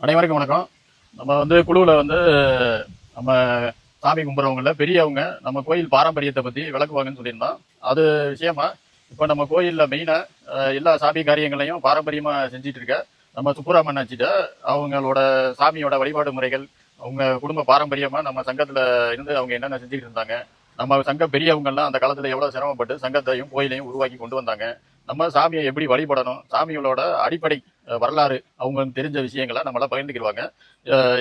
அனைவருக்கும் வணக்கம். நம்ம குழுவில் நம்ம சாமி கும்பிட்றவங்கள பெரியவங்க நம்ம கோயில் பாரம்பரியத்தை பற்றி விளக்குவாங்கன்னு சொல்லியிருந்தோம். அது விஷயமா இப்போ நம்ம கோயிலில் மெயினாக எல்லா சாமி காரியங்களையும் பாரம்பரியமாக செஞ்சிட்டு இருக்க நம்ம சுப்புராமன் ஆச்சிட்ட அவங்களோட சாமியோட வழிபாடு முறைகள், அவங்க குடும்ப பாரம்பரியமாக நம்ம சங்கத்தில் இருந்து அவங்க என்னென்ன செஞ்சுட்டு இருந்தாங்க, நம்ம சங்க பெரியவங்கள்லாம் அந்த காலத்தில் எவ்வளோ சிரமப்பட்டு சங்கத்தையும் கோயிலையும் உருவாக்கி கொண்டு வந்தாங்க, நம்ம சாமியை எப்படி வழிபடணும், சாமிகளோட அடிப்படை வரலாறு அவங்களுக்கு தெரிஞ்ச விஷயங்களை நம்மள பகிர்ந்துக்கிடுவாங்க.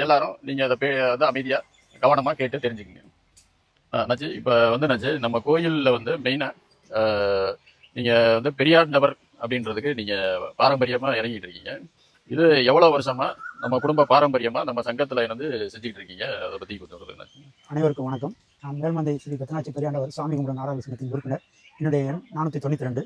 எல்லாரும் நீங்க அதை அமைதியா கவனமா கேட்டு தெரிஞ்சுக்கங்க. நச்சு இப்ப நச்சு நம்ம கோயில்ல மெயினா நீங்க பெரியார் நபர் அப்படின்றதுக்கு நீங்க பாரம்பரியமா இறங்கிட்டு இருக்கீங்க. இது எவ்வளவு வருஷமா நம்ம குடும்ப பாரம்பரியமா நம்ம சங்கத்துல செஞ்சுட்டு இருக்கீங்க, அதை பத்தி கொஞ்சம் சொல்லுங்க. அனைவருக்கும் வணக்கம். நான் மேல்மந்தை ஸ்ரீ பெத்தனாச்சி பெரியாண்டவர் சாமி கும்பிட நாடக சங்கத்தின் உறுப்பினர். என்னுடைய எண் 492.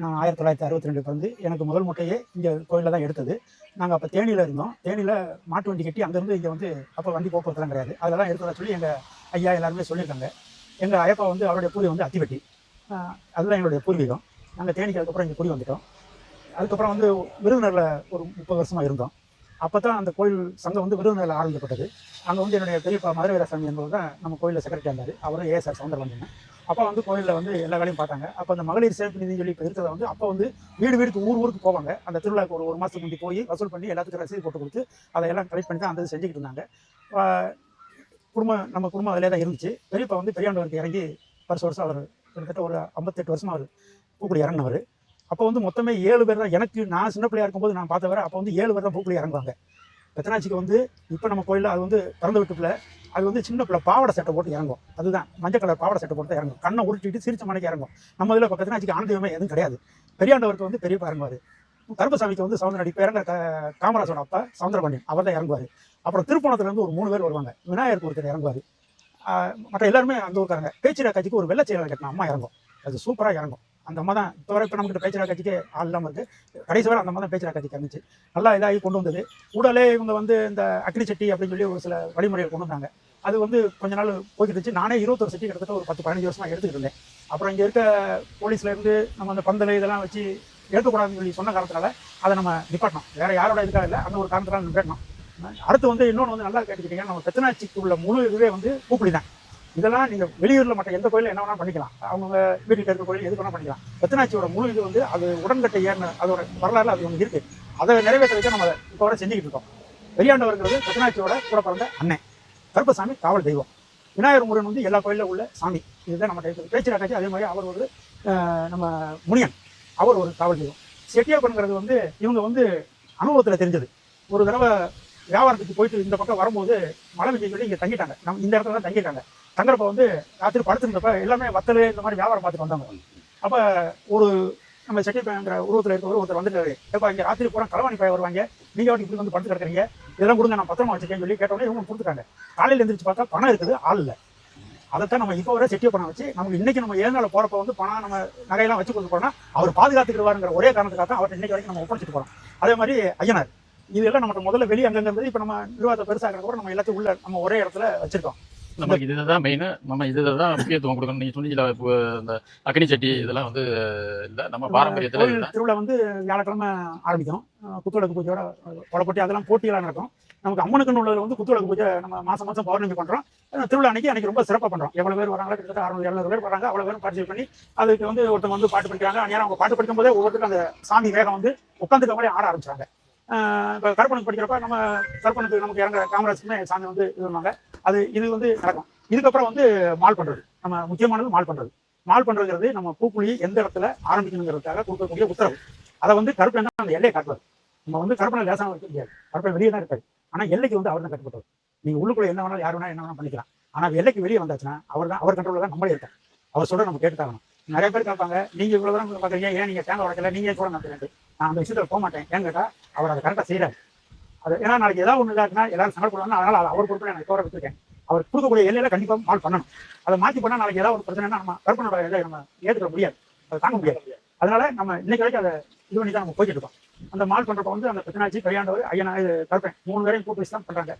நான் 1962 பிறந்து எனக்கு முதல் முட்டையே இங்கே கோயிலில் தான் எடுத்தது. நாங்கள் அப்போ தேனியில் இருந்தோம். தேனியில் மாட்டு வண்டி கட்டி அங்கேருந்து இங்கே அப்போ வண்டி போக்குவரத்துலாம் கிடையாது, அதெல்லாம் எடுத்ததா சொல்லி எங்கள் ஐயா எல்லாருமே சொல்லியிருக்காங்க. எங்கள் ஐயப்பா அவருடைய பூரி அத்திவட்டி, அதுதான் எங்களுடைய பூர்வீகம். நாங்கள் தேனிக்கு அதுக்கப்புறம் இங்கே குடி வந்துட்டோம். அதுக்கப்புறம் விருதுநகரில் ஒரு 30 வருஷமாக இருந்தோம். அப்போ தான் அந்த கோயில் சங்கம் விருதுநகரில் ஆரம்பிக்கப்பட்டது. அங்கே என்னுடைய பெரியப்பா மதுரை வீரசாமி என்பவர் தான் நம்ம கோயிலில் செக்ரட்டரி இருந்தார். அவரும் ஏஎஸ்ஆர் சவுந்தரவந்தன். அப்போ கோயிலில் எல்லா வேலையும் பார்த்தாங்க. அப்போ அந்த மகளிர் சேமிப்பு நிதினு சொல்லி இப்போ இருக்கிறத அப்போ வீடு வீடுக்கு ஊருக்கு போவாங்க. அந்த திருவிழாவுக்கு ஒரு மாதத்துக்கு முந்தி போய் வசூல் பண்ணி எல்லாத்துக்கும் ரசீது போட்டு கொடுத்து அதையெல்லாம் கலெக்ட் பண்ணி தான் அந்த செஞ்சுக்கிட்டு இருந்தாங்க. நம்ம குடும்பம் அதிலே தான் இருந்துச்சு. பெரியப்பா பெரியாண்டவருக்கு இறங்கி வருஷம் அவர் கிட்டத்தட்ட ஒரு 58 வருஷமாக அவர் பூக்குடி இறங்கினவர். அப்போ மொத்தமே 7 பேர் தான். நான் சின்ன பிள்ளையா இருக்கும்போது நான் பார்த்த வர அப்போ 7 பேர் தான் பூக்குடி இறங்குவாங்க. பெத்தனாச்சிக்கு இப்போ நம்ம கோயிலில் அது திறந்து விட்டு பிள்ளை, அது சின்ன பிள்ளை பாவாடை சட்டை போட்டு இறங்கும். அதுதான் மஞ்சள் கலர் பாவாடை சட்டை போட்டு தான் இறங்கும். கண்ணை உருட்டிட்டு சிரிச்ச மணிக்கு இறங்கும். நம்ம இதில் பெத்தனாச்சிக்கு ஆனந்தமே எதுவும் கிடையாது. பெரியாண்டவருக்கு பெரியப்பா இறங்குவார். கருப்பசாமிக்கு சவுந்தரடி பேரங்க காமராஜோட அப்பா சவுந்தரபாண்டியன் அவர் தான் இறங்குவார். அப்புறம் திருப்பணத்துலேருந்து ஒரு 3 பேர் வருவாங்க. விநாயகருக்கு ஒருத்தர் இறங்குவார். மற்ற எல்லாருமே அந்த ஊருக்காரங்க. பேச்சிரா காட்சிக்கு ஒரு வெள்ளை செயலை கட்டின அம்மா இறங்கும். அது சூப்பராக இறங்கும். அந்த அம்மா தான் இப்போ வரை இப்போ நம்மகிட்ட பேச்சிரா காட்சிக்கு ஆள் இல்லாமல் இருக்குது. கடைசி வரை அந்த அம்மா தான் பேச்சிரா காட்சிக்கு இருந்துச்சு. நல்லா இதாகி கொண்டு வந்தது. கூடலே இவங்க இந்த அக்னி சட்டி அப்படின்னு சொல்லி ஒரு சில வழிமுறைகள் கொண்டு வந்தாங்க. அது கொஞ்ச நாள் போய்கிட்டு இருந்துச்சு. நானே 21 சட்டி கிட்டத்தட்ட ஒரு 10-15 வருஷமாக எடுத்துக்கிட்டு இருந்தேன். அப்புறம் இங்கே இருக்க போலீஸ்லேருந்து நம்ம அந்த பந்தல் இதெல்லாம் வச்சு எடுக்கக்கூடாதுன்னு சொல்லி சொன்ன காரணத்தினால அதை நம்ம நிப்பாட்டணும். வேறு யாரோட இதுக்காக இல்லை, அந்த ஒரு காரணத்தினால நிப்பாட்டணும். அடுத்து இன்னொன்று நல்லா கேட்டுக்கிட்டீங்கன்னா, நம்ம பெத்தனாச்சிக்கு உள்ள முழு இதுவே பூக்குடி தான். இதெல்லாம் நீங்கள் வெளியூரில் மற்ற எந்த கோயிலும் என்ன வேணால் பண்ணிக்கலாம். அவங்க வீட்டில் இருக்க கோயில் எது வேணால் பண்ணிக்கலாம். பெத்தனாச்சியோட முழு இது அது உடன்கட்டை ஏறின அதோட வரலாறு அது ஒன்று இருக்குது. அதை நிறைவேற்ற நம்ம இப்போ வரை செஞ்சுக்கிட்டு இருக்கோம். பெரியாண்டவர்ங்கிறது பெத்தனாச்சியோட கூட பிறந்த அண்ணன். கருப்பசாமி காவல் தெய்வம். விநாயகர் முருகன் எல்லா கோயிலில் உள்ள சாமி. இதுதான் நம்ம பேச்சிரா காட்சி. அதே மாதிரி அவர் நம்ம முனியன், அவர் ஒரு காவல் தெய்வம். செட்டியாப்பன்கிறது இவங்க அனுபவத்தில் தெரிஞ்சது. ஒரு தடவை வியாபாரத்துக்கு போயிட்டு இந்த பக்கம் வரும்போது மழை பெய்ய சொல்லி இங்கே தங்கிட்டாங்க. நம்ம இந்த இடத்துல தான் தங்கிட்டாங்க. தங்குறப்ப ராத்திரி படுத்துருந்தப்ப எல்லாமே வத்தல் இந்த மாதிரி வியாபாரம் பார்த்துட்டு வந்தாங்க. அப்போ ஒரு நம்ம செட்டிப்பங்கிற உருவத்தில் இருக்கிற ஒருத்தர் வந்துட்டாரு. எப்போ இங்கே ராத்திரி பூரா களவாணி பய வருவாங்க, நீங்கள் வாட்டி இப்படி படுத்து கிடக்குறீங்க, இதெல்லாம் கொடுங்க நான் பத்திரமா வச்சுக்கேன்னு சொல்லி கேட்டோடனே இவங்க கொடுத்துட்டாங்க. காலையில் எழுந்திரிச்சு பார்த்தா பணம் இருக்குது, ஆள் இல்லை. அதைத்தான் நம்ம இப்போ வரை செட்டிய பணம் வச்சு நமக்கு இன்னைக்கு நம்ம ஏழு போகிறப்ப பணம் நம்ம நகையெல்லாம் வச்சு கொடுத்து போனால் அவர் பாதுகாத்துக்கிடுவாருங்கிற ஒரே காரணத்துக்காக தான் அவர்கிட்ட இன்னைக்கு வரைக்கும் நம்ம ஒப்படைச்சிட்டு போகிறோம். அதே மாதிரி ஐயனார், இதெல்லாம் நம்ம முதல்ல வெளியே அங்கங்கிறது இப்போ நம்ம நிர்வாகத்தை பெருசாக கூட நம்ம எல்லாத்தையும் உள்ள நம்ம ஒரே இடத்துல வச்சிருக்கோம். நமக்கு இதுதான் மெயின், நம்ம இதுதான் முக்கியத்துவம் கொடுக்கணும். நீங்க சொன்னீங்களா இந்த அக்னி சட்டி இதெல்லாம் இல்ல நம்ம பாரம்பரியத்துல திருவிழா வியாழக்கிழமை ஆரம்பிக்கும். குத்துவிளக்கு பூஜையோட கொலைப்பட்டி அதெல்லாம் போட்டியெல்லாம் நடக்கும். நமக்கு அம்மனுக்குன்னு உள்ளதில் குத்துவிளக்கு பூஜை நம்ம மாசம் பௌர்ணமி பண்றோம். திருவிழா அன்னைக்கு ரொம்ப சிறப்பாக பண்றோம். எவ்வளவு பேர் வராங்களோ கிட்டத்தட்ட 600-700 பேர் வராங்க. அவ்வளவு பேரும் பார்ட்டிசிபேட் பண்ணி அதுக்கு ஒருத்தவங்க பாட்டு படிக்கிறாங்க. அந்நேரம் அவங்க பாட்டு படிக்கும் போதே ஒவ்வொருத்தருக்கும் அந்த சாமி வேகம் உட்காந்துக்க மாதிரி ஆட ஆரம்பிச்சாங்க. இப்போ கருப்பனுக்கு படிக்கிறப்ப நம்ம கருப்பனுக்கு நமக்கு இறங்குற காமராஜுக்குமே சாமி இது பண்ணுவாங்க. அது இது நடக்கும். இதுக்கப்புறம் மால் பண்றது, நம்ம முக்கியமானது மால் பண்றது. மால் பண்றதுங்கிறது நம்ம பூக்குழி எந்த இடத்துல ஆரம்பிக்கணுங்கிறதுக்காக கொடுக்கக்கூடிய உத்தரவு. அதை கருப்பன் தான் அந்த எல்லையை காட்டுவார். நம்ம கருப்பனை லேசாக வைக்க முடியாது. கருப்பன் வெளியே தான் இருக்காரு. ஆனா எல்லைக்கு அவர் தான் கட்டுப்பட்டவர். நீங்க உள்ளுக்குள்ள என்ன வேணாலும் யார் வேணா என்ன வேணா பண்ணிக்கலாம். ஆனா எல்லைக்கு வெளியே வந்தாச்சுன்னா அவர் கண்ட்ரோல தான் நம்மளே இருக்காரு. அவர் சொல்ற நம்ம கேட்டுட்டாங்க. நிறைய பேர் கேட்பாங்க, நீங்க இவ்வளவுதான் பாக்குறீங்க, ஏன் நீங்க தேங்காய் உடைக்கல, நீங்க கூட நடத்துறேன். நான் அந்த விஷயத்துல போக மாட்டேன். ஏன் கேட்டா அவர் அதை கரெக்டா செய்யறாரு. அது ஏன்னா நாளைக்கு ஏதாவது ஒண்ணு இல்லாட்டினா எல்லாரும் சங்கடப்படுவாங்க. அதனால அவர் பொறுப்பு நான் தோற வச்சிருக்கேன். அவர் கொடுக்கக்கூடிய எல்லையில கண்டிப்பா மால் பண்ணணும். அதை மாற்றி பண்ணா நாளைக்கு ஏதாவது ஒரு பிரச்சனைனா நம்ம கற்பனோட இதை நம்ம ஏற்றுக்க முடியாது, அதை தாங்க முடியாது. அதனால நம்ம இன்னைக்கு வரைக்கும் அதை இது பண்ணி தான் நம்ம போய்கிட்டு இருக்கோம். அந்த மால் பண்றப்ப அந்த பெத்தனாச்சி, பெரியாண்டவர், ஐயனா, இது கருப்பேன் 3 பேரையும் கூட்டு வச்சு தான் பண்றாங்க.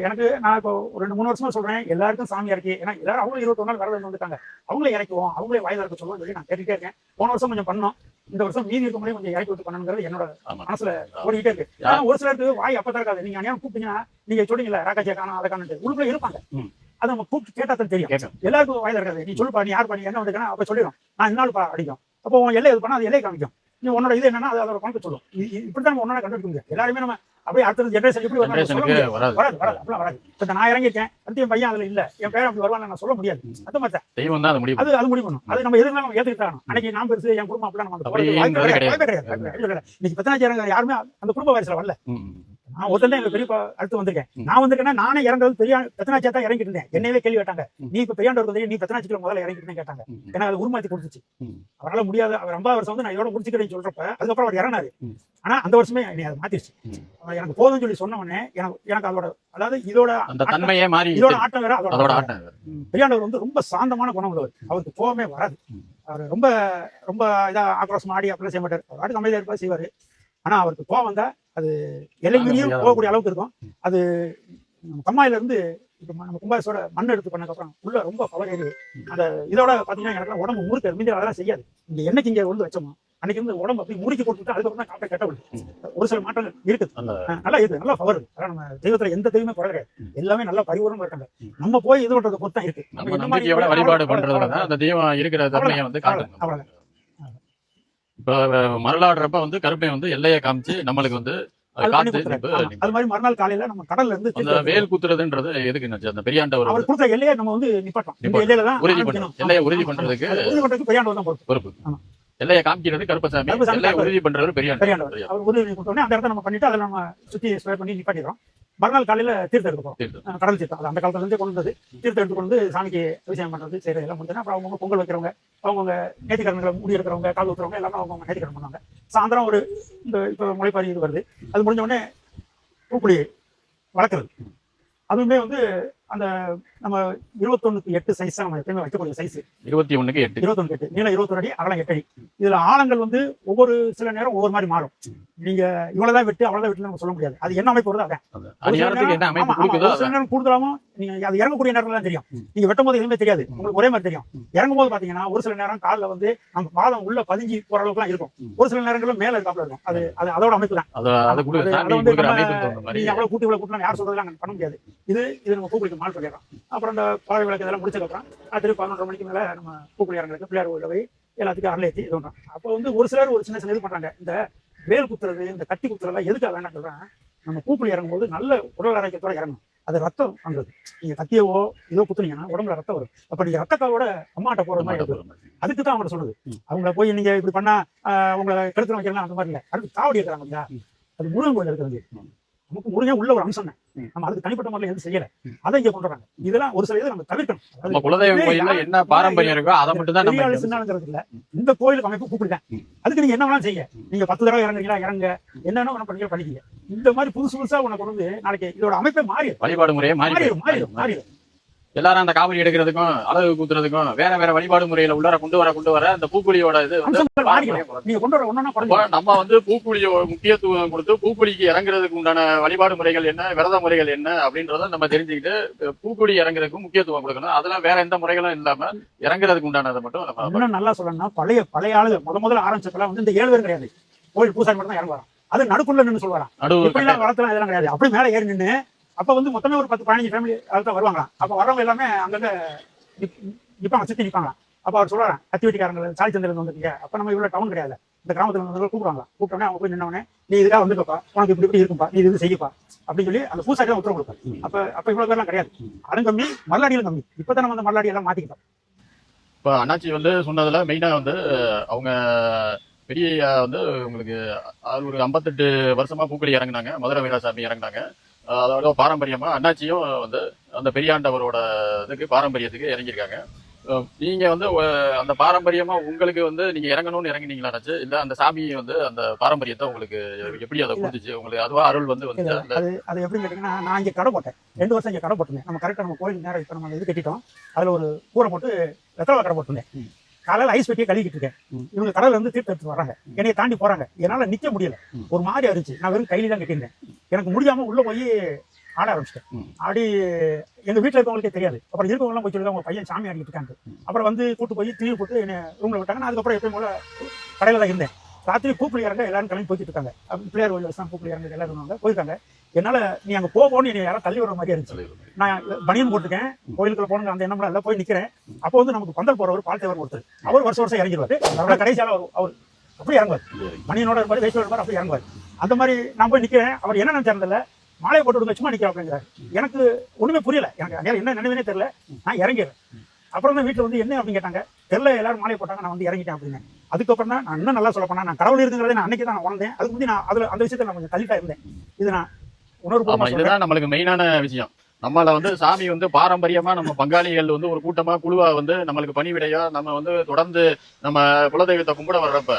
எனக்கு நான் இப்போ ஒரு 2-3 வருஷமா சொல்றேன், எல்லாருக்கும் சாமி இறக்கி, ஏன்னா எல்லாரும் அவங்களும் 21 நாள் விரதம் வந்துட்டாங்க, அவங்களே இறக்குவோம், அவங்களே வாய்தா இருக்க சொல்லுவோம் சொல்லி நான் கேட்டுட்டே இருக்கேன். போன வருஷம் கொஞ்சம் பண்ணோம், இந்த வருஷம் மீதி இருக்க முடியும் கொஞ்சம் இறக்கி விட்டு பண்ணணுங்கிறது என்னோட மனசுல ஓடிக்கிட்டே இருக்கு. ஆனா ஒரு சிலருக்கு வாய் அப்பதான் இருக்காது. நீங்க அநியாயம் கூப்பிட்டீங்கன்னா, நீங்க சொல்றீங்களா ராக்காச்சியா காணும் அதை காணுட்டு உள்ளுக்குள்ள இருப்பாங்க, அதை நம்ம கூப்பிட்டு கேட்டா தான் தெரியும். எல்லாருக்கும் வாய்தா இருக்காது. நீ சொல்லுப்பா, நீ யார் பண்ணி என்ன வந்துருக்கா அப்ப சொல்லிடும், நான் இன்னாலும் அடிக்கும். அப்போ உன் எல்லை இது பண்ணா அது எல்லை காமிக்கும். நீ உன்னோட இது என்னன்னா அது அதோட பணத்தை சொல்லும். இப்படிதான் ஒன்னா கண்டுபிடிக்க முடியும். எல்லாருமே நம்ம அப்படியே அடுத்த ஜெனரேஷன் எப்படி வராது அப்படிலாம் வராது. இப்ப நான் இறங்கிருக்கேன், அடுத்து என் பையன் அதுல இல்ல, என் பேரன் அப்படி வருவான்னு நான் சொல்ல முடியாது. அந்த மாதிரி தான் அது முடிவு பண்ணும். அது நம்ம எதுனாலும் நம்ம ஏத்துக்கிட்டாங்க. அன்னைக்கு நான் பெருசு, என் குடும்பம் அப்படிலாம் நம்ம கிடையாது. இன்னைக்கு பத்தனாச்சாரங்க யாருமே அந்த குடும்ப வாரிசுல வரல. நான் ஒருத்தன் எங்க பெரியப்பா அடுத்து வந்திருக்கேன். நான் வந்திருக்கேன்னா நானே இறங்குறது பெரிய பெத்தனாச்சியா தான் இறங்கிட்டு இருந்தேன். என்னையவே கேள்வி கேட்டாங்க, நீ இப்ப பெரியாண்டவர் வந்து நீ பெத்தனாச்சிக்கு முதல்ல இறங்கிட்டு கேட்டாங்க. ஏன்னா அது உருமாத்தி கொடுத்துச்சு. அவரால் முடியாது. அவர் 50 வருஷம் வந்து நான் இதோட முடிச்சுக்கிறேன்னு சொல்றப்ப அதுக்கப்புறம் அவர் இறங்கினாரு. ஆனா அந்த வருஷமே என்னை அதை மாத்திருச்சு. எனக்கு போதும்னு சொல்லி சொன்ன உடனே எனக்கு அதோட, அதாவது இதோட இதோட ஆட்டம் வேற, அதோட ஆட்டம் வேற. பெரியாண்டவர் வந்து ரொம்ப சாந்தமான குணம் உள்ளவர். அவருக்கு கோவமே வராது. அவர் ரொம்ப ரொம்ப இதா ஆக்ரோஷமா ஆடி அப்படிலாம் செய்ய மாட்டார். அவர் ஆடி அமைதியா இருப்பா செய்வாரு. ஆனா அவருக்கு கோவம் வந்தா அது எல்லை மீறியும் போகக்கூடிய அளவுக்கு இருக்கும். அது கம்மாயில இருந்து இப்ப நம்ம கும்பாசோட மண் எடுத்து பண்ணதுக்கப்புறம் உள்ள ரொம்ப பவர் ஏறி அந்த இதோட பாத்தீங்கன்னா எனக்கு உடம்பு முறுக்க மீதி அதெல்லாம் செய்யாது. இங்க என்னைக்கு இங்க வந்து வச்சோமோ அன்னைக்கு வந்து உடம்பு அப்படி முறுக்கி கொடுத்துட்டு அதுக்கப்புறம் தான் காப்பை கட்ட விடுது. ஒரு சில மாற்றங்கள் இருக்குது, நல்லா இருக்கு, நல்லா பவர் இருக்கு. அதான் நம்ம தெய்வத்துல எந்த தெய்வமே குறை கிடையாது, எல்லாமே நல்லா பரிபூர்ணமா இருக்காங்க. நம்ம போய் இது பண்றது பொறுத்து தான் இருக்கு. வழிபாடு பண்றதுல அந்த தெய்வம் இருக்கிற தன்மையை வந்து காட்டுது. இப்ப மரலாடுறப்ப வந்து கருப்பை வந்து எல்லையை காமிச்சு நம்மளுக்கு வந்து அது மாதிரி மறுநாள் காலையில நம்ம கடல்ல இருந்து அந்த வேல் குத்துறதுன்றது எதுக்கு அந்த பெரியாண்டவர் அவர் கொடுத்த எல்லையை நம்ம வந்து நிப்பாட்டோம். இந்த எல்லையில தான் உறுதி பண்ணணும். எல்லையை உறுதி பண்றதுக்கு பெரியாண்டவர் தான் பொறுப்பு. எல்லையை காமிக்கிறது கருப்பசாமி, எல்லையை உறுதி பண்றது பெரியாண்டவர். அவர் உறுதி கொடுத்தோடனே அந்த இடத்த நம்ம பண்ணிட்டு அதை நம்ம சுத்தி ஸ்ப்ரே பண்ணி நிப்பாட்டிடுறோம். மறுநாள் காலையில தீர்த்தம் எடுத்துப்போம். கடல் தீர்த்தம் அந்த காலத்துல இருந்தே கொண்டு வந்தது. தீர்த்தம் எடுத்து கொண்டு சாமிக்கு அபிஷேகம் பண்றது செய்யறது எல்லாம் முடிஞ்சா அப்புறம் அவங்க பொங்கல் வைக்கிறவங்க, அவங்க நேர்த்திக்கடன்களை முடி எடுக்கிறவங்க, கால் ஊத்துறவங்க எல்லாமே அவங்க நேர்த்திக்கடன் பண்ணுவாங்க. சாயந்தரம் ஒரு இந்த இப்போ முளைப்பாரி இது வருது, அது முடிஞ்ச உடனே பூக்குழி வளர்க்குறது. அதுவுமே வந்து அந்த நம்ம 21:8 சைஸ் நம்ம எப்பயுமே வைக்கக்கூடிய சைஸ். 21:8 நீளம் 21 அடி, அகலம் 8 அடி. இதுல ஆழங்கள் வந்து ஒவ்வொரு சில நேரம் ஒவ்வொரு மாதிரி மாறும். நீங்க இவ்வளவுதான் வெட்டு அவ்வளவுதான் வெட்டு நம்ம சொல்ல முடியாது. அது என்ன அமைப்பு வருது அதான். சில நேரம் கூடுதலாவும் நீங்க அது இறங்கக்கூடிய நேரத்துல தான் தெரியும். நீங்க வெட்டும் போது எதுவுமே தெரியாது, உங்களுக்கு ஒரே மாதிரி தெரியும். இறங்கும் போது பாத்தீங்கன்னா ஒரு சில நேரம் காலில் வந்து நம்ம பாதம் உள்ள பதிஞ்சு போற அளவுக்கு எல்லாம் இருக்கும், ஒரு சில நேரங்களும் மேல இருக்காப்புல இருக்கும். அது அதோட அமைப்பு தான். நீங்க அவ்வளவு கூட்டி இவ்வளவு கூட்டலாம் யார் சொல்றதெல்லாம் பண்ண முடியாது. இது நம்ம பூக்குழிக்கு மால் பண்ணிடுறோம். அப்புறம் அந்த பறவை விளக்கு இதெல்லாம் முடிச்சதுக்கப்புறம் திருப்பி 11:30 மணிக்கு மேல நம்ம பூக்குழி இறங்குறதுக்கு பிள்ளையார் கோயில போய் எல்லாத்துக்கும் அருள் ஏற்றி இது பண்றோம். அப்போ வந்து ஒரு சிலர் ஒரு சின்ன இது பண்றாங்க. இந்த வேல் குத்துறது, இந்த கத்தி குத்துறதுலாம் எதுக்காக வேண்டாம் சொல்றேன். நம்ம பூக்குழி இறங்கும் போது நல்ல உடல் ஆரோக்கியத்தோட இறங்கணும். அது ரத்தம் வாங்குறது. நீங்க கத்தியவோ ஏதோ குத்துனீங்கன்னா உடம்புல ரத்தம் வரும். அப்ப நீங்க ரத்தக்காவோட அம்மாட்ட போற மாதிரி இருக்கும். அதுக்கு தான் அவங்க சொல்றது. அவங்கள போய் நீங்க இப்படி பண்ணா உங்களை கெடுத்து வைக்கலாம் அந்த மாதிரி இல்லை. அடுத்து காவடி இருக்கிறாங்க இல்லையா, அது முருகன் கோயில் இருக்கிறது. நமக்கு முருகன் உள்ள ஒரு அம்சம் தான். நம்ம அதுக்கு தனிப்பட்ட முறையில் எதுவும் செய்யல, அதை இங்க கொண்டு வராங்க. இதெல்லாம் ஒரு சில இதை நம்ம தவிர்க்கணும். குலதெய்வ கோயில்ல என்ன பாரம்பரியம் இருக்கோ அதை மட்டும் தான் நம்ம சின்னாங்கிறது இல்ல. இந்த கோயிலுக்கு அமைப்பு கூப்பிடுதான். அதுக்கு நீங்க என்ன வேணாலும் செய்ய. நீங்க 10 தடவை இறங்குறீங்களா இறங்க, என்னென்ன ஒண்ணு பண்ணீங்க பண்ணிக்கீங்க. இந்த மாதிரி புதுசு புதுசா உனக்கு கொண்டு வந்து நாளைக்கு இதோட அமைப்பே மாறிடும், வழிபாடு முறையே மாறிடும். எல்லாரும் அந்த காவடி எடுக்கிறதுக்கும் அழகு கூத்துறதுக்கும் வேற வேற வழிபாடு முறையில உள்ளார கொண்டு வர அந்த பூக்குழியோட இது நீங்க கொண்டு வர ஒண்ணா நம்ம வந்து பூக்குழியோ முக்கியத்துவம் கொடுத்து பூக்குழிக்கு இறங்குறதுக்கு உண்டான வழிபாடு முறைகள் என்ன, விரத முறைகள் என்ன அப்படின்றத நம்ம தெரிஞ்சுக்கிட்டு பூக்குழி இறங்குறதுக்கு முக்கியத்துவம் கொடுக்கணும். அதெல்லாம் வேற எந்த முறைகளும் இல்லாம இறங்குறதுக்கு உண்டானதை மட்டும் நம்ம இன்னும் நல்லா சொல்லணும்னா பழைய ஆளுங்க முதல்ல ஆரம்பிச்சப்பெல்லாம் வந்து இந்த 7 பேர் கிடையாது, கோயில் பூசாரி மட்டும் தான் இறங்குவாராம். அது நடுக்குள்ள நின்று சொல்லுவாராம். வளர்த்தலாம் இதெல்லாம் கிடையாது. அப்படி மேல ஏறி நின்று அப்ப வந்து மொத்தமே ஒரு 10-15 ஃபேமிலி அதுதான் வருவாங்களாம். அப்ப வரவங்க எல்லாமே அங்கங்க நிப்பாங்க, சுத்தி நிப்பாங்களாம். அப்ப அவர் சொல்றாரு, கத்தி வெட்டிக்காரங்க சாலி சந்தையில வந்துருக்கீங்க. அப்ப நம்ம இவ்வளவு டவுன் கிடையாது, இந்த கிராமத்துல வந்து கூப்பிடுவாங்க. கூப்பிட்டோன்னே அவங்க போய் நின்னவனே, நீ இதுக்காக வந்துக்கப்பா, உனக்கு இப்படி இருக்கும்பா, நீ இது செய்யப்பா அப்படின்னு சொல்லி அந்த பூசாரி தான் உத்தரவு கொடுப்பாரு. அப்ப இவ்வளவு பேர்லாம் கிடையாது. அதுவும் கம்மி, மல்லாடியிலும் கம்மி. இப்பதான் நம்ம அந்த மல்லாடி எல்லாம் மாத்திக்கிட்டோம். இப்ப அண்ணாச்சி வந்து சொன்னதுல மெயினா வந்து அவங்க பெரிய வந்து உங்களுக்கு ஒரு 58 வருஷமா பூக்குழி இறங்குனாங்க, மதுரை வீராசாமி இறங்குனாங்க. அதோட பாரம்பரியமா அண்ணாச்சியும் வந்து அந்த பெரியாண்டவரோட இதுக்கு பாரம்பரியத்துக்கு இறங்கியிருக்காங்க. நீங்க வந்து அந்த பாரம்பரியமா உங்களுக்கு வந்து நீங்க இறங்கணும்னு இறங்கினீங்களா இல்ல அந்த சாமி வந்து அந்த பாரம்பரியத்தை உங்களுக்கு எப்படி அதை கொடுத்துச்சு, உங்களுக்கு அதுவா அருள் வந்து அது எப்படி கேட்டீங்கன்னா, நான் இங்க கடை போட்டேன் 2 வருஷம் இங்க கடை போட்டுருந்தேன். நம்ம கரெக்டா நம்ம கோயில் நேரம் இப்ப நம்ம இது கட்டிட்டோம், அதுல ஒரு கூரை போட்டு வெத்தலை கடை போட்டிருந்தேன். காலையில ஐஸ் பெட்டியை கழுவிக்கிட்டு இருக்கேன். இவங்க கடல்ல இருந்து தீர்த்து எடுத்து வராங்க, என்னைய தாண்டி போறாங்க. என்னால நிக்க முடியல, ஒரு மாதிரி இருந்துச்சு. நான் வெறும் கையில தான் கட்டியிருந்தேன். எனக்கு முடியாம உள்ள போய் ஆட ஆரம்பிச்சிட்டேன். ம். ஆடி எங்க வீட்டுல இருக்கவங்களுக்கே தெரியாது. அப்புறம் இருக்கவங்கலாம் போய் சொல்லிருக்காங்க, உங்க பையன் சாமி ஆடிட்டு இருக்காங்க. அப்புறம் வந்து கூட்டு போய் தீ போட்டு என்ன ரூம்ல விட்டாங்க. நான் அதுக்கப்புறம் எப்பயும் போல கடையில தான் இருந்தேன். ராத்திரி பூக்குழி இறங்க எல்லாரும் கிளம்பி போய்கிட்டு இருக்காங்க. பிள்ளையார் கோயில் வச்சு தான் பூக்குழி இறங்க எல்லாரும் போயிருக்காங்க. என்னால நீ அங்க போகணும்னு என்னை யாரும் தள்ளி வர மாதிரி இருந்துச்சு. நான் பனியன் போட்டிருக்கேன், கோயிலுக்குள்ள போகணுங்க அந்த எண்ணம்லாம் எல்லாம் போய் நிக்கிறேன். அப்போ வந்து நமக்கு பந்தல் போறவர் பால் தேவர் ஒருத்தர், அவர் வருஷம் வருஷம் இறங்கிடுவாரு. அவரோட கடைசியால அவர் அப்படி இறங்குவார், மணியனோட இருப்பாரு, வேஸ்டோட இருப்பாரு, அப்படி இறங்குவார். அந்த மாதிரி நான் போய் நிக்கிறேன். அவர் என்ன நினைச்சாருல, மாலையை போட்டு விடுங்க சும்மா நிக்கிறேன் அப்படிங்கிறாரு. எனக்கு ஒண்ணுமே புரியல, எனக்கு என்ன நினைவுனே தெரியல. நான் இறங்கிடுறேன். அப்புறம் தான் வீட்டுல வந்து என்ன அப்படின்னு கேட்டாங்க. தெரியல, எல்லாரும் மாலையை போட்டாங்க, நான் வந்து இறங்கிட்டேன் அப்படின்னு. அதுக்கப்புறம் தான் நான் இன்னும் நல்லா சொல்ல போனா, நான் கடவுள் இருக்குங்கிறத நான் அன்னைக்கு தான் உணர்ந்தேன். அதுக்கு முந்தி நான் அதுல அந்த விஷயத்துல நான் கொஞ்சம் தள்ளிட்டா இருந்தேன். இது நான் உணர்வு. இதுதான் நம்மளுக்கு மெயினான விஷயம். நம்மள வந்து சாமி வந்து பாரம்பரியமா நம்ம பங்காளிகள் வந்து ஒரு கூட்டமா குழுவா வந்து நம்மளுக்கு பணிவிடையா நம்ம வந்து தொடர்ந்து நம்ம குலதெய்வத்தை கும்பிட வர்றப்ப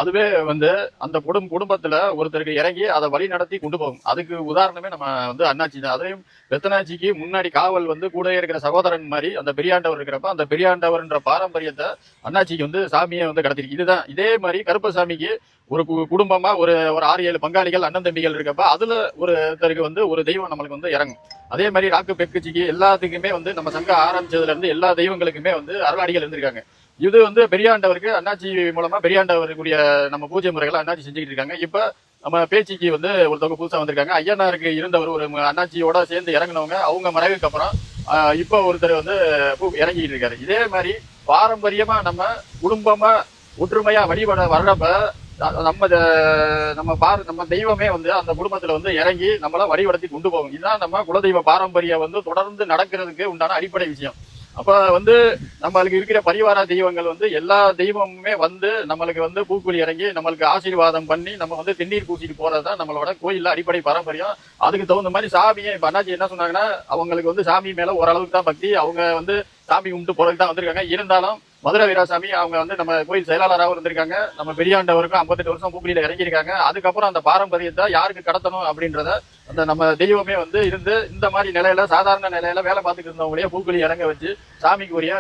அதுவே வந்து அந்த குடும்பத்துல ஒருத்தருக்கு இறங்கி அதை வழி நடத்தி கொண்டு போகும். அதுக்கு உதாரணமே நம்ம வந்து அண்ணாச்சி தான். அதையும் பெத்தனாச்சிக்கு முன்னாடி காவல் வந்து கூட இருக்கிற சகோதரன் மாதிரி அந்த பெரியாண்டவர் இருக்கிறப்ப அந்த பெரியாண்டவர்ன்ற பாரம்பரியத்தை அண்ணாச்சிக்கு வந்து சாமியை வந்து கடத்திருக்கு. இதுதான் இதே மாதிரி கருப்பசாமிக்கு ஒரு குடும்பமா ஒரு 6-7 பங்காளிகள் அண்ணன் தம்பிகள் இருக்கப்ப அதுல ஒருத்தருக்கு வந்து ஒரு தெய்வம் நம்மளுக்கு வந்து இறங்கும். அதே மாதிரி ராக்கு பெக்குச்சிக்கு எல்லாத்துக்குமே வந்து நம்ம சங்கம் ஆரம்பிச்சதுல இருந்து எல்லா தெய்வங்களுக்குமே வந்து அருளாடிகள் இருந்திருக்காங்க. இது வந்து பெரியாண்டவருக்கு அண்ணாச்சி மூலமா பெரியாண்டவருக்குரிய நம்ம பூஜை முறைகளை அண்ணாச்சி செஞ்சுக்கிட்டு இருக்காங்க. இப்ப நம்ம பேச்சிக்கு வந்து ஒருத்தவங்க புதுசா வந்திருக்காங்க. ஐயனாருக்கு இருந்தவர் ஒரு அண்ணாச்சியோட சேர்ந்து இறங்கினவங்க, அவங்க மறைவுக்கு அப்புறம் இப்ப ஒருத்தர் வந்து இறங்கிட்டு இருக்காரு. இதே மாதிரி பாரம்பரியமா நம்ம குடும்பமா ஒற்றுமையா வழிபட வர்றப்ப நம்ம தெய்வமே வந்து அந்த குடும்பத்துல வந்து இறங்கி நம்மள வழிபடுத்தி கொண்டு போகும். இதுதான் நம்ம குலதெய்வ பாரம்பரியம் வந்து தொடர்ந்து நடக்கிறதுக்கு உண்டான அடிப்படை விஷயம். அப்ப வந்து நம்மளுக்கு இருக்கிற பரிவார தெய்வங்கள் வந்து எல்லா தெய்வமுமே வந்து நம்மளுக்கு வந்து பூக்குழி இறங்கி நம்மளுக்கு ஆசீர்வாதம் பண்ணி நம்ம வந்து தென்னீர் பூசிட்டு போறதுதான் நம்மளோட கோயில்ல அடிப்படை பாரம்பரியம். அதுக்கு தகுந்த மாதிரி சாமியை இப்ப அண்ணாச்சி என்ன சொன்னாங்கன்னா, அவங்களுக்கு வந்து சாமி மேல ஓரளவுக்கு தான் பக்தி, அவங்க வந்து சாமி கும்பிட்டு போறதுக்கு தான் வந்திருக்காங்க. இருந்தாலும் மதுரை வீராசாமி அவங்க வந்து நம்ம கோயில் செயலாளராகவும் இருந்திருக்காங்க. நம்ம பெரியாண்டவருக்கும் 58 வருஷம் பூக்குழியில இறங்கியிருக்காங்க. அதுக்கப்புறம் அந்த பாரம்பரியத்தை யாருக்கு கடத்தணும் அப்படின்றத அந்த நம்ம தெய்வமே வந்து இருந்து இந்த மாதிரி நிலையில சாதாரண நிலையில வேலை பார்த்துட்டு இருந்தவங்களையே பூக்குழி இறங்க வச்சு சாமிக்கு உரிய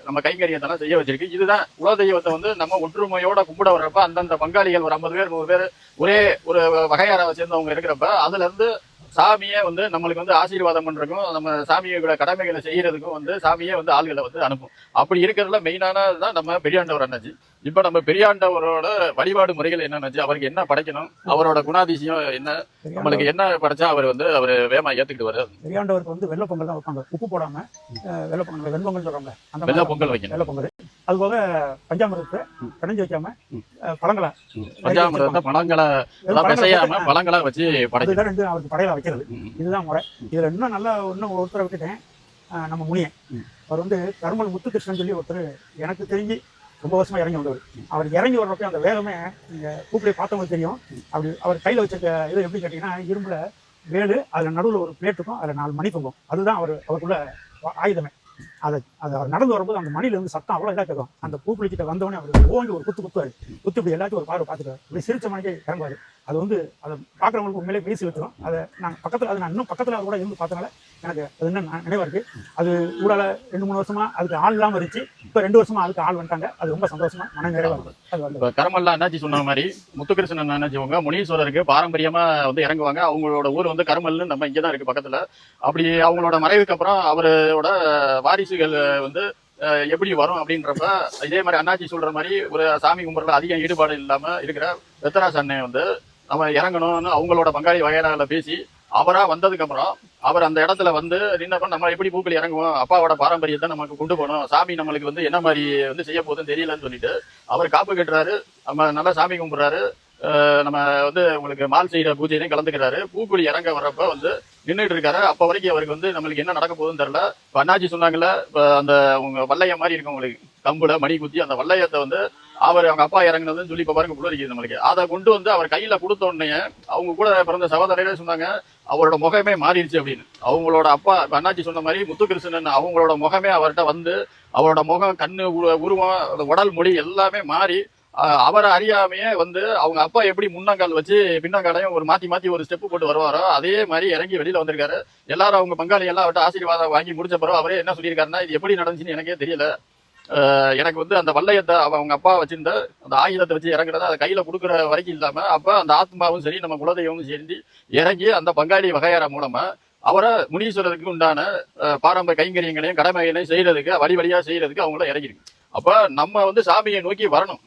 நம்ம கைங்கரியத்தெல்லாம் செய்ய வச்சிருக்கு. இதுதான் குலதெய்வத்தை வந்து நம்ம ஒற்றுமையோட கும்பிட வர்றப்ப அந்தந்த பங்காளிகள் ஒரு 50 பேர் 100 பேர் ஒரே ஒரு வகையாராவை சேர்ந்தவங்க இருக்கிறப்ப அதுல இருந்து சாமியே வந்து நம்மளுக்கு வந்து ஆசீர்வாதம் பண்றதுக்கும் நம்ம சாமியோட கடமைகளை செய்யறதுக்கும் வந்து சாமியே வந்து ஆள்களை வந்து அனுப்பும். அப்படி இருக்கிறதுல மெயினானதான் நம்ம பெரியாண்டவர் அண்ணாச்சி. இப்ப நம்ம பெரியாண்டவரோட வழிபாடு முறைகள் என்னன்னாச்சு, அவருக்கு என்ன படைக்கணும், அவரோட குணாதிசயம் என்ன, நம்மளுக்கு என்ன படைச்சா அவர் வந்து அவர் வேமா ஏத்துக்கிட்டு வர்றாரு. பெரியாண்டவருக்கு வந்து வெள்ளை பொங்கல் தான் வைப்பாங்க, உப்பு போடாம. வெள்ளை பொங்கல் வெண்பொங்கல் சொல்றாங்க, அந்த வெள்ளை பொங்கல் வைக்கணும். வெள்ளை பொங்கல். அது போக பஞ்சாமிரத்தை பிணைஞ்சு வைக்காம பழங்களா பஞ்சாமிரத்தை பழங்களை பிசையாம பழங்களா வச்சு படைக்கிறது, அவருக்கு படையலா வைக்கிறது. இதுதான் முறை. இதுல இன்னும் ஒருத்தரை விட்டுட்டேன், நம்ம முனியன். அவர் வந்து கருமல் முத்துகிருஷ்ணன் சொல்லி ஒருத்தர், எனக்கு தெரிஞ்சு ரொம்ப வருஷமா இறங்கி வந்தவர். அவர் இறங்கி வர்றப்ப அந்த வேகமே நீங்க பூக்களை பார்த்தவங்களுக்கு தெரியும். அப்படி அவர் கையில வச்சிருக்க இது எப்படி கேட்டீங்கன்னா, இரும்புல வேலு, அதுல நடுவில் ஒரு பிளேட்டுக்கும் அதுல 4 மணி தொங்கும். அதுதான் அவருக்குள்ள ஆயுதமே. அதை அவர் நடந்து வரும்போது அந்த மணில இருந்து சத்தம் அவ்வளோ இதாக கேட்கும். அந்த பூக்குழிக்கிட்ட வந்தவொடனே அவர் ஓங்கி ஒரு குத்துவாரு. குத்து இப்படி எல்லாத்தையும் ஒரு பார்வை பார்த்துட்டு இப்படி சிரிச்ச மணிக்கு இறங்குவாரு. அது வந்து அதை பார்க்குறவங்களுக்கு உண்மையிலே பேசி வச்சிடும். அதை நான் இன்னும் பக்கத்தில் கூட இருந்து பார்த்தனால எனக்கு அது இன்னும் நினைவா இருக்கு. அது ஊடால 2-3 வருஷமா அதுக்கு ஆள் இல்லாமல் இருந்துச்சு. இப்போ 2 வருஷமா அதுக்கு ஆள் வந்துட்டாங்க. அது ரொம்ப சந்தோஷமா மன நிறைவா இருக்கு. கரமல்லா அண்ணாச்சி சொன்ன மாதிரி முத்துகிருஷ்ணன் அண்ணாச்சிவங்க முனீஸ்வரருக்கு பாரம்பரியமா வந்து இறங்குவாங்க. அவங்களோட ஊர் வந்து கருமல்னு நம்ம இங்கதான் இருக்கு பக்கத்துல. அப்படி அவங்களோட மறைவுக்கு அப்புறம் அவரோட வாரிசுகள் வந்து எப்படி வரும் அப்படின்றப்ப இதே மாதிரி அண்ணாச்சி சொல்ற மாதிரி ஒரு சாமி கும்பிட்றதுல அதிகம் ஈடுபாடு இல்லாம இருக்கிற பெத்தராஜ் அண்ணன் வந்து நம்ம இறங்கணும்னு அவங்களோட பங்காளி வகையாளர்களை பேசி அவரா வந்ததுக்கு அப்புறம் அவர் அந்த இடத்துல வந்து நின்னப்ப நம்ம எப்படி பூக்கள் இறங்குவோம், அப்பாவோட பாரம்பரியத்தை நமக்கு கொண்டு போகணும், சாமி நம்மளுக்கு வந்து என்ன மாதிரி வந்து செய்ய போகுதுன்னு தெரியலன்னு சொல்லிட்டு அவர் காப்பு கட்டுறாரு. நம்ம நல்லா சாமி கும்பிடுறாரு. நம்ம வந்து உங்களுக்கு மால் செய்யற பூஜையிலையும் கலந்துக்கிறாரு. பூக்குழி இறங்க வர்றப்ப வந்து நின்றுட்டு இருக்காரு. அப்ப வரைக்கும் அவருக்கு வந்து நம்மளுக்கு என்ன நடக்க போகுதுன்னு தெரியல. இப்ப அண்ணாச்சி சொன்னாங்கல்ல, இப்ப அந்த உங்க வல்லைய மாதிரி இருக்கும் உங்களுக்கு கம்புல மணி குத்தி அந்த வல்லையத்தை வந்து அவங்க அப்பா இறங்குனதுன்னு சொல்லி இப்ப பாருங்க புள்ளரிக்குது நம்மளுக்கு. அதை கொண்டு வந்து அவர் கையில கொடுத்த உடனே அவங்க கூட பிறந்த சகோதரரே சொன்னாங்க அவரோட முகமே மாறிடுச்சு அப்படின்னு. அவங்களோட அப்பா அண்ணாச்சி சொன்ன மாதிரி முத்துகிருஷ்ணன் அவங்களோட முகமே அவர்கிட்ட வந்து அவரோட முகம், கண்ணு, உருவம், உடல் மொழி எல்லாமே மாறி அவரை அறியாமையே வந்து அவங்க அப்பா எப்படி முன்னங்கால் வச்சு பின்னங்காலையும் ஒரு மாத்தி ஒரு ஸ்டெப் போட்டு வருவாரோ அதே மாதிரி இறங்கி வெளியில வந்திருக்காரு. எல்லாரும் அவங்க பங்காளி எல்லாம் அவர்கிட்ட ஆசீர்வாதம் வாங்கி முடிச்ச பிறகு அவரே என்ன சொல்லியிருக்காருன்னா, இது எப்படி நடந்துச்சுன்னு எனக்கே தெரியல. எனக்கு வந்து அந்த வல்லையத்தை அவங்க அப்பா வச்சிருந்த அந்த ஆயுதத்தை வச்சு இறங்குறத அதை கையில கொடுக்குற வரைக்கும் இல்லாம அப்ப அந்த ஆத்மாவும் சரி நம்ம குலதெய்வமும் சேர்ந்து இறங்கி அந்த பங்காளி வகையார மூலமா அவரை முனீஸ்வரருக்கு உண்டான பாரம்பரிய கைங்கரியங்களையும் கடமைகளையும் செய்யறதுக்கு வழி வழியா செய்யறதுக்கு அவங்கள இறங்கிருக்கு. அப்ப நம்ம வந்து சாமியை நோக்கி வரணும்.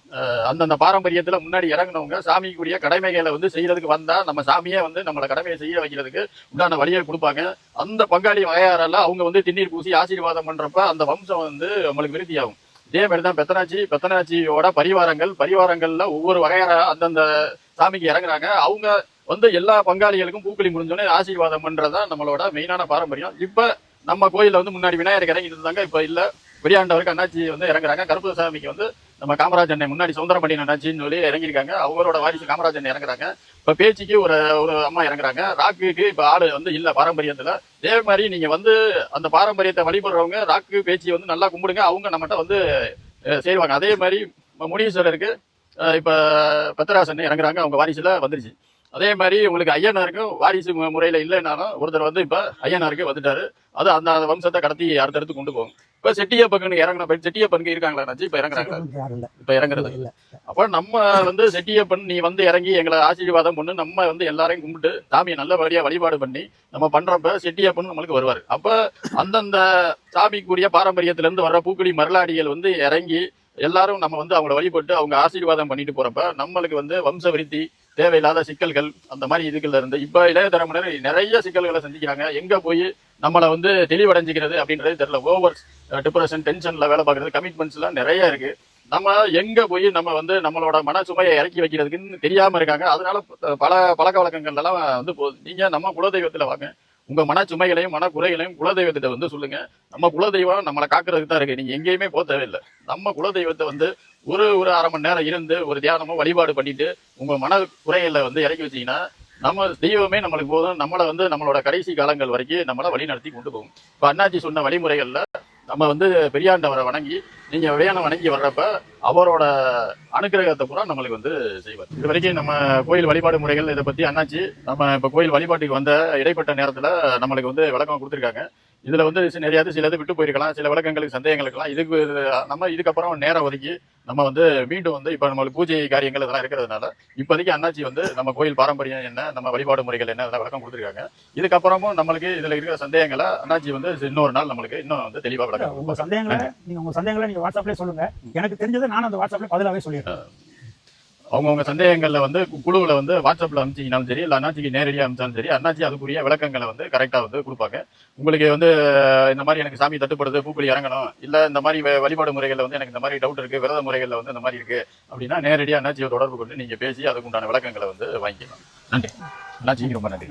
அந்தந்த பாரம்பரியத்துல முன்னாடி இறங்கினவங்க சாமிக்குரிய கடமைகளை வந்து செய்யறதுக்கு வந்தா நம்ம சாமியே வந்து நம்மள கடமையை செய்ய வைக்கிறதுக்கு உண்டான வழியை கொடுப்பாங்க. அந்த பங்காளி வகையாரெல்லாம் அவங்க வந்து திண்ணீர் பூசி ஆசீர்வாதம் பண்றப்ப அந்த வம்சம் வந்து நம்மளுக்கு விருத்தி ஆகும். இதே மாதிரிதான் பெத்தனாச்சியோட பரிவாரங்கள்ல ஒவ்வொரு வகையார அந்தந்த சாமிக்கு இறங்குறாங்க. அவங்க வந்து எல்லா பங்காளிகளுக்கும் பூக்களி முடிஞ்சோடனே ஆசீர்வாதம் பண்றதுதான் நம்மளோட மெயினான பாரம்பரியம். இப்ப நம்ம கோயில்ல வந்து முன்னாடி விநாயகர் இறங்கிட்டு இருந்தாங்க, இப்ப இல்ல. பெரியாண்டவருக்கு அண்ணாச்சி வந்து இறங்குறாங்க. கருப்பசாமிக்கு வந்து நம்ம காமராஜ் அண்ணன் முன்னாடி சுந்தரமணியன் அண்ணாச்சின்னு சொல்லி இறங்கியிருக்காங்க. அவங்களோட வாரிசு காமராஜ் அண்ணன் இறங்குறாங்க. இப்ப பேச்சுக்கு ஒரு அம்மா இறங்குறாங்க. ராக்குக்கு இப்ப ஆளு வந்து இல்ல பாரம்பரியத்துல. இதே மாதிரி நீங்க வந்து அந்த பாரம்பரியத்தை வழிபடுறவங்க ராக்கு பேச்சு வந்து நல்லா கும்பிடுங்க, அவங்க நம்மகிட்ட வந்து செய்வாங்க. அதே மாதிரி முனீஸ்வரருக்கு இப்ப பத்திராசன் இறங்குறாங்க, அவங்க வாரிசுல வந்துருச்சு. அதே மாதிரி உங்களுக்கு ஐயனாருக்கும் வாரிசு முறையில இல்லைன்னாலும் ஒருத்தர் வந்து இப்ப ஐயனாருக்கு வந்துட்டாரு. அது அந்த வம்சத்தை கடத்தி அடுத்தடுத்து கொண்டு போகும். இப்ப செட்டியப்பனுக்கு இறங்கின செட்டியப்பனுக்கு இருக்காங்களா இப்ப இறங்குறாங்க, இப்ப இறங்குறது இல்ல. அப்ப நம்ம வந்து செட்டியப்பன் நீ வந்து இறங்கி எங்களை ஆசீர்வாதம் பண்ணு, நம்ம வந்து எல்லாரையும் கும்பிட்டு சாமியை நல்லபடியா வழிபாடு பண்ணி நம்ம பண்றப்ப செட்டியப்பன் நம்மளுக்கு வருவாரு. அப்ப அந்தந்த சாமிக்குரிய பாரம்பரியத்துல இருந்து வர்ற பூக்குடி மரலாடிகள் வந்து இறங்கி எல்லாரும் நம்ம வந்து அவங்கள வழிபட்டு அவங்க ஆசீர்வாதம் பண்ணிட்டு போறப்ப நம்மளுக்கு வந்து வம்ச விருத்தி, தேவையில்லாத சிக்கல்கள் அந்த மாதிரி இதுகள்ல இருந்து இப்ப இளைய தலைமுறை நிறைய சிக்கல்களை சந்திக்கிறாங்க. எங்க போய் நம்மளை வந்து தெளிவடைஞ்சிக்கிறது அப்படின்றது தெரியல. ஓவர் டிப்ரெஷன், டென்ஷன்ல வேலை பார்க்கறது, கமிட்மெண்ட்ஸ் எல்லாம் நிறைய இருக்கு. நம்ம எங்க போய் நம்ம வந்து நம்மளோட மன சுமையை இறக்கி வைக்கிறதுக்குன்னு தெரியாம இருக்காங்க. அதனால பல பழக்க வழக்கங்கள் எல்லாம் வந்து போகுது. நீங்க நம்ம குலதெய்வத்துல வாங்க, உங்க மன சுமைகளையும் மன குறைகளையும் குலதெய்வத்திட்ட வந்து சொல்லுங்க. நம்ம குலதெய்வம் நம்மளை காக்குறதுக்கு தான் இருக்கு. நீங்க எங்கேயுமே போக தேவையில்லை. நம்ம குலதெய்வத்தை வந்து ஒரு அரை மணி நேரம் இருந்து ஒரு தியானமோ வழிபாடு பண்ணிட்டு உங்க மன குறைகளை வந்து இறக்கி வச்சீங்கன்னா நம்ம தெய்வமே நம்மளுக்கு போதும். நம்மளை வந்து நம்மளோட கடைசி காலங்கள் வரைக்கும் நம்மளை வழி நடத்தி கொண்டு போகும். இப்ப அண்ணாச்சி சொன்ன வழிமுறைகள்ல நம்ம வந்து பெரியாண்டவரை வணங்கி நீங்க விளையாட வணங்கி வர்றப்ப அவரோட அனுக்கிரகத்தை பூரா நம்மளுக்கு வந்து செய்வார். இது வரைக்கும் நம்ம கோயில் வழிபாடு முறைகள் இதை பத்தி அண்ணாச்சி நம்ம இப்ப கோயில் வழிபாட்டுக்கு வந்த இடைப்பட்ட நேரத்துல நம்மளுக்கு வந்து விளக்கம் கொடுத்துருக்காங்க. இதுல வந்து நிறைய சிலது விட்டு போயிருக்கலாம், சில விளக்கங்களுக்கு சந்தேகங்களுக்கெல்லாம் இதுக்கு நம்ம இதுக்கப்புறம் நேரம் ஒதுக்கி நம்ம வந்து மீண்டும் வந்து இப்ப நம்மளுக்கு பூஜை காரியங்கள் இதெல்லாம் இருக்கிறதுனால இப்போதைக்கு அண்ணாச்சி வந்து நம்ம கோயில் பாரம்பரியம் என்ன, நம்ம வழிபாடு முறைகள் என்ன அதெல்லாம் விளக்கம் கொடுத்துருக்காங்க. இதுக்கப்புறமும் நம்மளுக்கு இதுல இருக்கிற சந்தேகங்களை அண்ணாச்சி வந்து இன்னொரு நாள் நம்மளுக்கு இன்னும் வந்து தெளிவா விளக்கம். உங்க சந்தேகங்களை நீங்க வாட்ஸ்அப்லேயே சொல்லுங்க. எனக்கு தெரிஞ்சதை நான் அந்த வாட்ஸ்அப்ல பதிலாவே சொல்லிடுறேன். அவங்கவுங்க சந்தேகங்கள்ல வந்து குழுவில் வந்து வாட்ஸ்அப்ல அனுப்பிச்சிங்கனாலும் சரி, இல்லை அண்ணாச்சிக்கு நேரடியாக அனுப்பிச்சாலும் சரி, அண்ணாச்சி அதுக்குரிய விளக்கங்களை வந்து கரெக்டாக வந்து கொடுப்பாங்க. உங்களுக்கு வந்து இந்த மாதிரி எனக்கு சாமி தட்டுப்படுது, பூக்குழி இறங்கணும், இல்லை இந்த மாதிரி வழிபாடு முறைகளில் வந்து எனக்கு இந்த மாதிரி டவுட் இருக்கு, விரத முறைகளில் வந்து இந்த மாதிரி இருக்கு அப்படின்னா நேரடியாக அண்ணாச்சியை தொடர்பு கொண்டு நீங்க பேசி அதுக்கு உண்டான விளக்கங்களை வந்து வாங்கிக்கலாம். நன்றி அண்ணாச்சி, ரொம்ப நன்றி.